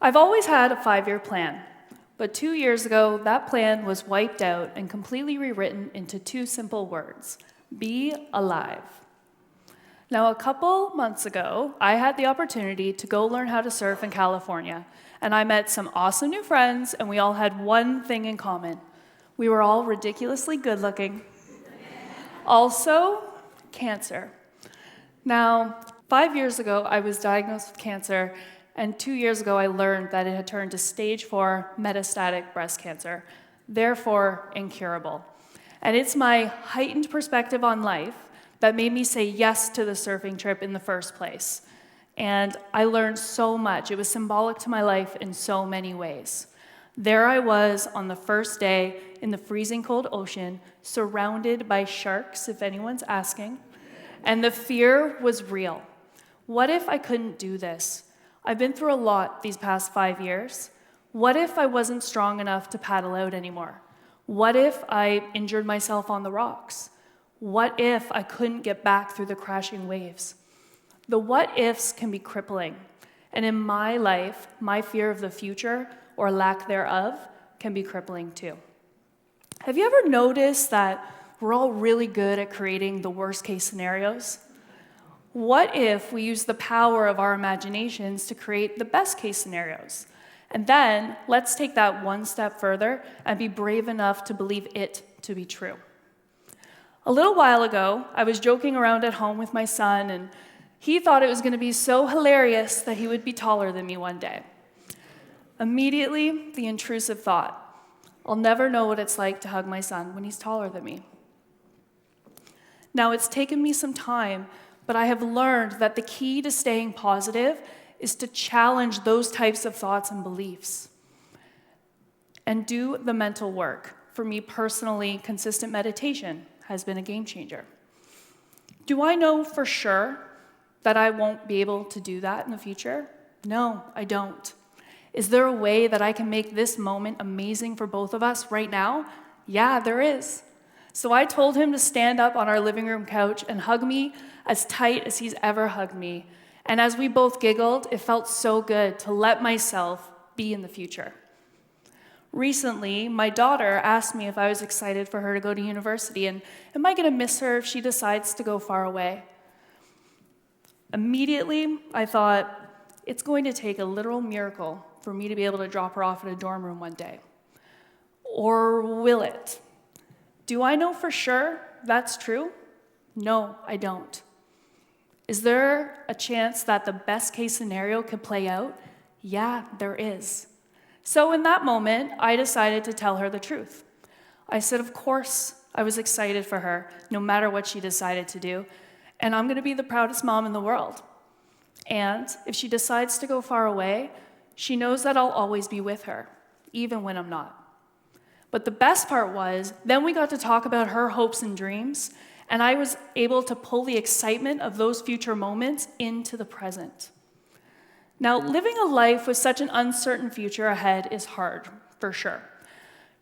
I've always had a 5-year plan, but 2 years ago, that plan was wiped out and completely rewritten into 2 simple words: be alive. Now, a couple months ago, I had the opportunity to go learn how to surf in California, and I met some awesome new friends, and we all had one thing in common. We were all ridiculously good-looking. Also, cancer. Now, 5 years ago, I was diagnosed with cancer, and 2 years ago, I learned that it had turned to stage 4 metastatic breast cancer, therefore incurable. And it's my heightened perspective on life that made me say yes to the surfing trip in the first place. And I learned so much. It was symbolic to my life in so many ways. There I was on the first day in the freezing cold ocean, surrounded by sharks, if anyone's asking, and the fear was real. What if I couldn't do this? I've been through a lot these past 5 years. What if I wasn't strong enough to paddle out anymore? What if I injured myself on the rocks? What if I couldn't get back through the crashing waves? The what-ifs can be crippling, and in my life, my fear of the future, or lack thereof, can be crippling too. Have you ever noticed that we're all really good at creating the worst-case scenarios? What if we use the power of our imaginations to create the best-case scenarios? And then, let's take that one step further and be brave enough to believe it to be true. A little while ago, I was joking around at home with my son, and he thought it was going to be so hilarious that he would be taller than me one day. Immediately, the intrusive thought, I'll never know what it's like to hug my son when he's taller than me. Now, it's taken me some time, but I have learned that the key to staying positive is to challenge those types of thoughts and beliefs and do the mental work. For me personally, consistent meditation has been a game changer. Do I know for sure that I won't be able to do that in the future? No, I don't. Is there a way that I can make this moment amazing for both of us right now? Yeah, there is. So I told him to stand up on our living room couch and hug me as tight as he's ever hugged me. And as we both giggled, it felt so good to let myself be in the future. Recently, my daughter asked me if I was excited for her to go to university, and am I going to miss her if she decides to go far away? Immediately, I thought, it's going to take a literal miracle for me to be able to drop her off at a dorm room one day. Or will it? Do I know for sure that's true? No, I don't. Is there a chance that the best case scenario could play out? Yeah, there is. So in that moment, I decided to tell her the truth. I said, of course, I was excited for her, no matter what she decided to do, and I'm going to be the proudest mom in the world. And if she decides to go far away, she knows that I'll always be with her, even when I'm not. But the best part was, then we got to talk about her hopes and dreams, and I was able to pull the excitement of those future moments into the present. Now, living a life with such an uncertain future ahead is hard, for sure.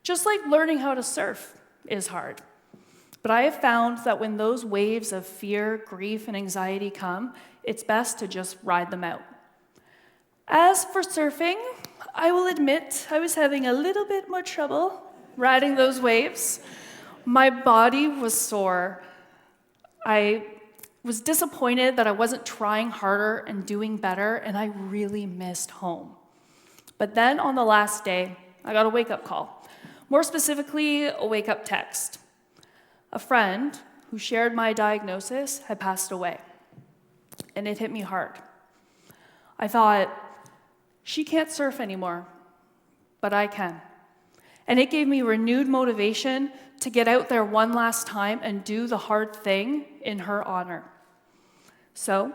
Just like learning how to surf is hard. But I have found that when those waves of fear, grief, and anxiety come, it's best to just ride them out. As for surfing, I will admit I was having a little bit more trouble riding those waves. My body was sore. I was disappointed that I wasn't trying harder and doing better, and I really missed home. But then on the last day, I got a wake-up call. More specifically, a wake-up text. A friend who shared my diagnosis had passed away, and it hit me hard. I thought, she can't surf anymore, but I can. And it gave me renewed motivation to get out there one last time and do the hard thing in her honor. So,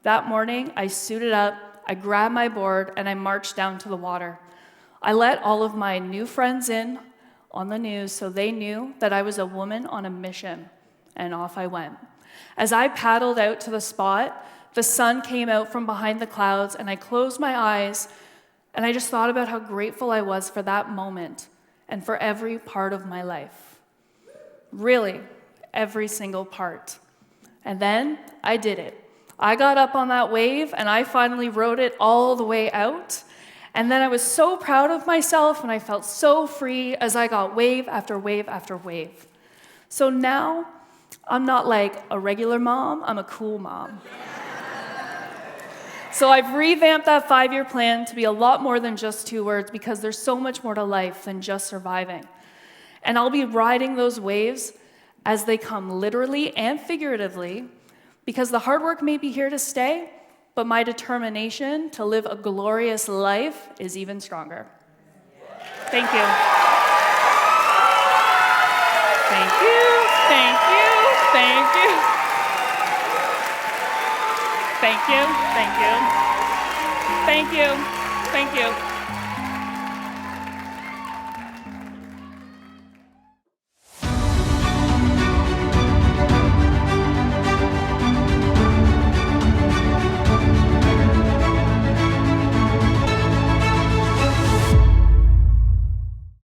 that morning, I suited up, I grabbed my board, and I marched down to the water. I let all of my new friends in on the news so they knew that I was a woman on a mission, and off I went. As I paddled out to the spot, the sun came out from behind the clouds, and I closed my eyes, and I just thought about how grateful I was for that moment and for every part of my life. Really, every single part. And then I did it. I got up on that wave, and I finally rode it all the way out. And then I was so proud of myself and I felt so free as I got wave after wave after wave. So now, I'm not like a regular mom, I'm a cool mom. So I've revamped that 5-year plan to be a lot more than just 2 words because there's so much more to life than just surviving. And I'll be riding those waves as they come literally and figuratively because the hard work may be here to stay, but my determination to live a glorious life is even stronger. Thank you. Thank you, thank you, thank you. Thank you, thank you. Thank you, thank you.